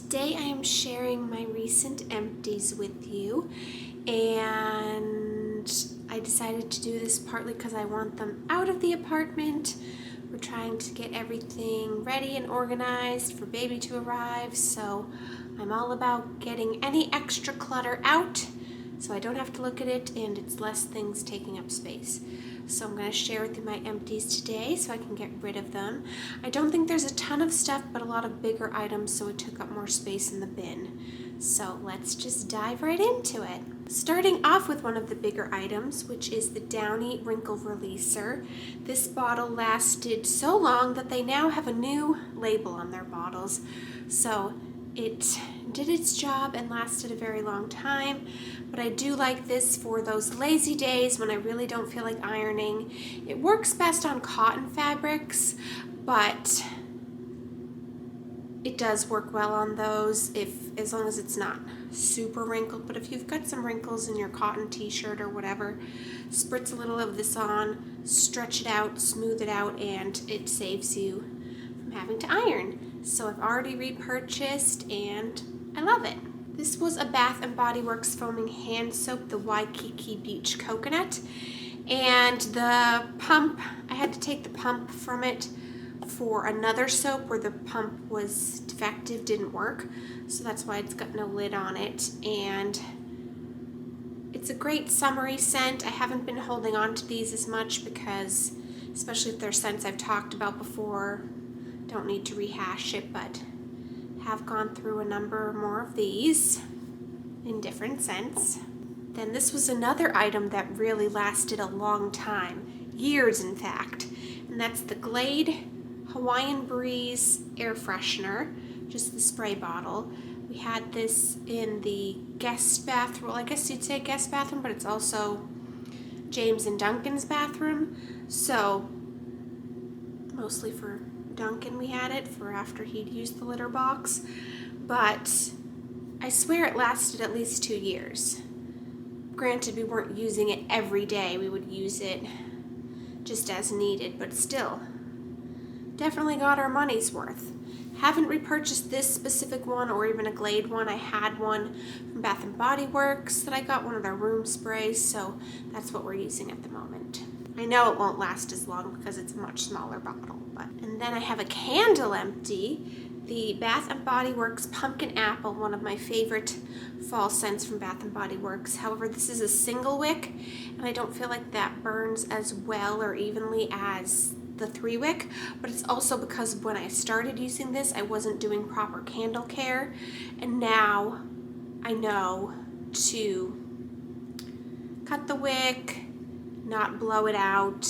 Today I am sharing my recent empties with you, and I decided to do this partly because I want them out of the apartment. We're trying to get everything ready and organized for baby to arrive, so I'm all about getting any extra clutter out so I don't have to look at it and it's less things taking up space. So I'm going to share with you my empties today so I can get rid of them. I don't think there's a ton of stuff, but a lot of bigger items, so it took up more space in the bin. So let's just dive right into it. Starting off with one of the bigger items, which is the Downy Wrinkle Releaser. This bottle lasted so long that they now have a new label on their bottles. So it did its job and lasted a very long time, but I do like this for those lazy days when I really don't feel like ironing. It works best on cotton fabrics, but it does work well on those as long as it's not super wrinkled. But if you've got some wrinkles in your cotton t-shirt or whatever, spritz a little of this on, stretch it out, smooth it out, and it saves you from having to iron. So I've already repurchased and I love it. This was a Bath & Body Works foaming hand soap, the Waikiki Beach Coconut. And the pump, I had to take the pump from it for another soap where the pump was defective, didn't work. So that's why it's got no lid on it. And it's a great summery scent. I haven't been holding on to these as much because, especially if they're scents I've talked about before, don't need to rehash it, but have gone through a number more of these in different scents. Then this was another item that really lasted a long time, years in fact, and that's the Glade Hawaiian Breeze Air Freshener, just the spray bottle. We had this in the guest bathroom, well, I guess you'd say guest bathroom, but it's also James and Duncan's bathroom, so mostly for Duncan we had it for after he'd used the litter box, but I swear it lasted at least 2 years. Granted, we weren't using it every day, we would use it just as needed, but still, definitely got our money's worth. Haven't repurchased this specific one or even a Glade one. I had one from Bath & Body Works that I got, one of their room sprays, so that's what we're using at the moment. I know it won't last as long because it's a much smaller bottle. And then I have a candle empty, the Bath & Body Works Pumpkin Apple, one of my favorite fall scents from Bath & Body Works. However, this is a single wick, and I don't feel like that burns as well or evenly as the 3-wick, but it's also because when I started using this, I wasn't doing proper candle care, and now I know to cut the wick, not blow it out,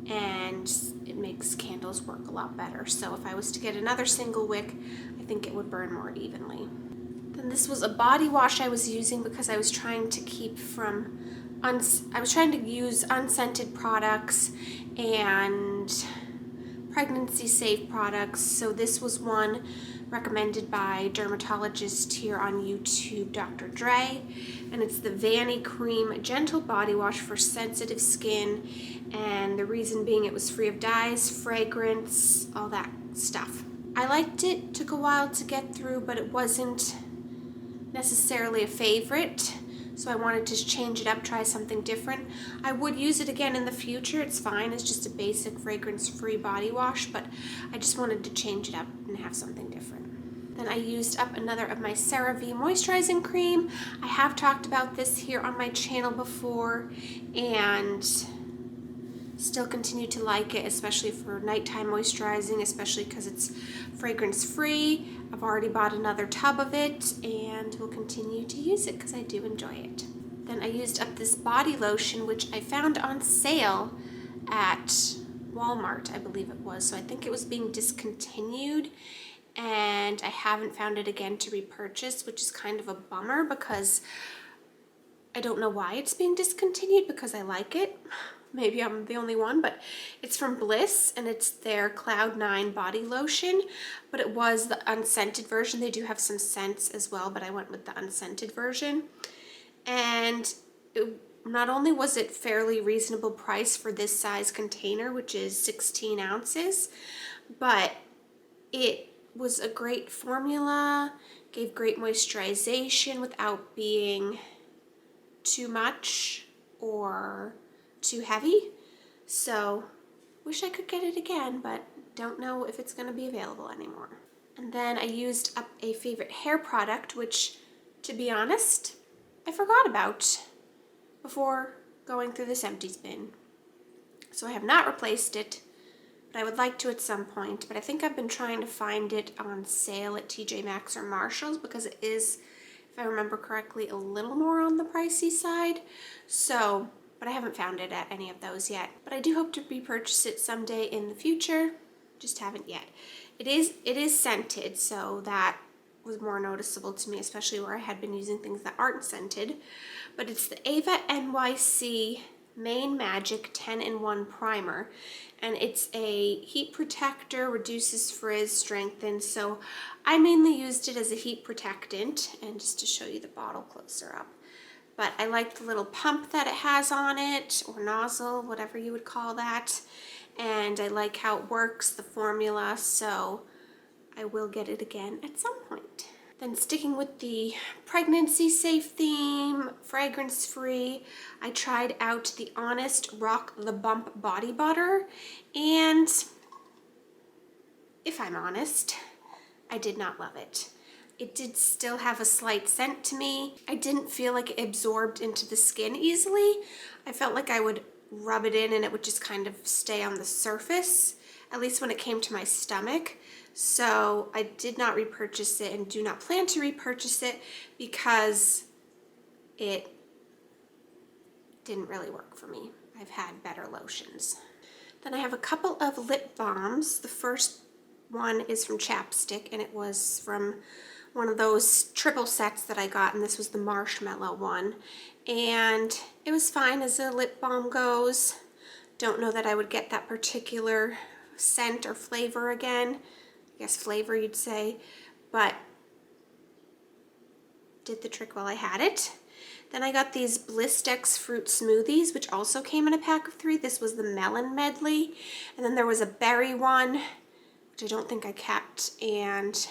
and it makes candles work a lot better. So if I was to get another single wick, I think it would burn more evenly. Then this was a body wash I was using because I was trying to keep from I was trying to use unscented products and pregnancy safe products. So this was one recommended by dermatologist here on YouTube, Dr. Dre, and it's the Vanny Cream Gentle Body Wash for sensitive skin, and the reason being it was free of dyes, fragrance, all that stuff. I liked it, took a while to get through, but it wasn't necessarily a favorite, so I wanted to change it up, try something different. I would use it again in the future, it's fine, it's just a basic fragrance-free body wash, but I just wanted to change it up and have something different. Then I used up another of my CeraVe moisturizing cream. I have talked about this here on my channel before, and still continue to like it, especially for nighttime moisturizing, especially because it's fragrance-free. I've already bought another tub of it and will continue to use it because I do enjoy it. Then I used up this body lotion, which I found on sale at Walmart, I believe it was. So I think it was being discontinued, and I haven't found it again to repurchase, which is kind of a bummer because I don't know why it's being discontinued because I like it. Maybe I'm the only one, but it's from Bliss, and it's their Cloud 9 body lotion, but it was the unscented version. They do have some scents as well, but I went with the unscented version. And not only was it fairly reasonable price for this size container, which is 16 ounces, but it was a great formula, gave great moisturization without being too much or too heavy. So wish I could get it again, but don't know if it's going to be available anymore. And then I used up a favorite hair product, which, to be honest, I forgot about before going through this empties bin. So I have not replaced it, but I would like to at some point. But I think I've been trying to find it on sale at TJ Maxx or Marshall's because it is, if I remember correctly, a little more on the pricey side. So, but I haven't found it at any of those yet. But I do hope to repurchase it someday in the future. Just haven't yet. It is scented, so that was more noticeable to me, especially where I had been using things that aren't scented. But it's the Ava NYC Main Magic 10-in-1 Primer, and it's a heat protector, reduces frizz, strengthens. So I mainly used it as a heat protectant, and just to show you the bottle closer up. But I like the little pump that it has on it, or nozzle, whatever you would call that. And I like how it works, the formula, so I will get it again at some point. Then sticking with the pregnancy safe theme, fragrance free, I tried out the Honest Rock the Bump Body Butter, and if I'm honest, I did not love it. It did still have a slight scent to me. I didn't feel like it absorbed into the skin easily. I felt like I would rub it in and it would just kind of stay on the surface, at least when it came to my stomach. So I did not repurchase it and do not plan to repurchase it because it didn't really work for me. I've had better lotions. Then I have a couple of lip balms. The first one is from Chapstick, and it was from one of those triple sets that I got, and this was the marshmallow one. And it was fine as a lip balm goes. Don't know that I would get that particular scent or flavor again. I guess flavor you'd say, but did the trick while I had it. Then I got these Blistex fruit smoothies, which also came in a pack of 3. This was the melon medley, and then there was a berry one, which I don't think I kept, and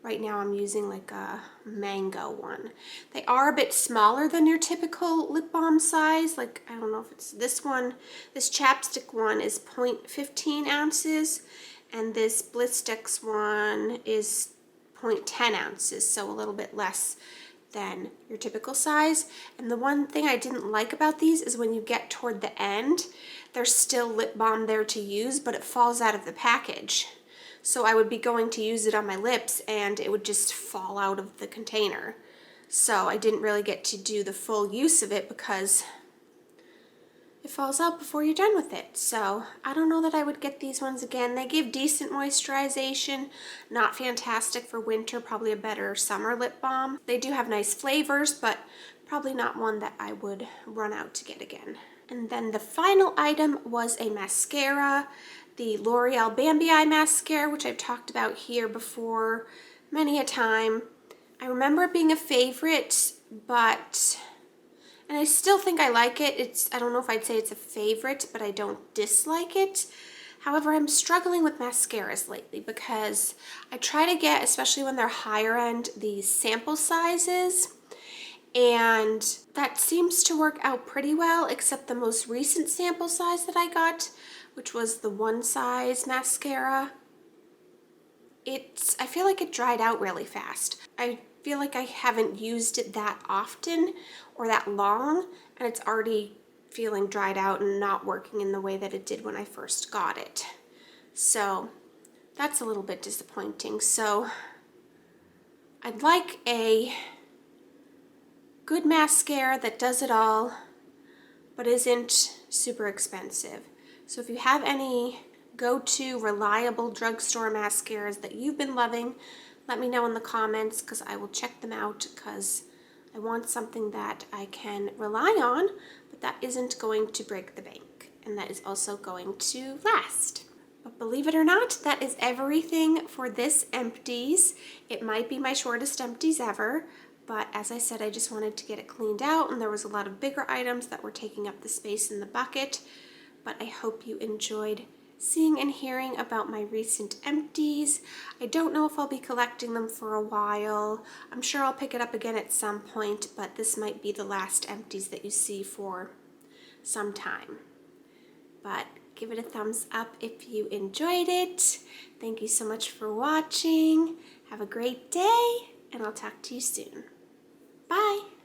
right now I'm using like a mango one. They are a bit smaller than your typical lip balm size. Like, I don't know if it's this one. This Chapstick one is 0.15 ounces, and this Blistex one is 0.10 ounces, so a little bit less than your typical size. And the one thing I didn't like about these is when you get toward the end, there's still lip balm there to use, but it falls out of the package. So I would be going to use it on my lips and it would just fall out of the container. So I didn't really get to do the full use of it because it falls out before you're done with it. So I don't know that I would get these ones again. They give decent moisturization, not fantastic for winter, probably a better summer lip balm. They do have nice flavors, but probably not one that I would run out to get again. And then the final item was a mascara, the L'Oreal Bambi Eye Mascara, which I've talked about here before many a time. I remember it being a favorite, but and I still think I like it. I don't know if I'd say it's a favorite, but I don't dislike it. However, I'm struggling with mascaras lately because I try to get, especially when they're higher end, these sample sizes. And that seems to work out pretty well, except the most recent sample size that I got, which was the One Size mascara. I feel like it dried out really fast. I feel like I haven't used it that often or that long, and it's already feeling dried out and not working in the way that it did when I first got it. So that's a little bit disappointing. So I'd like a good mascara that does it all, but isn't super expensive. So if you have any go-to reliable drugstore mascaras that you've been loving, let me know in the comments because I will check them out because I want something that I can rely on, but that isn't going to break the bank and that is also going to last. But believe it or not, that is everything for this empties. It might be my shortest empties ever, but as I said, I just wanted to get it cleaned out, and there was a lot of bigger items that were taking up the space in the bucket. But I hope you enjoyed seeing and hearing about my recent empties. I don't know if I'll be collecting them for a while. I'm sure I'll pick it up again at some point, but this might be the last empties that you see for some time. But give it a thumbs up if you enjoyed it. Thank you so much for watching. Have a great day, and I'll talk to you soon. Bye.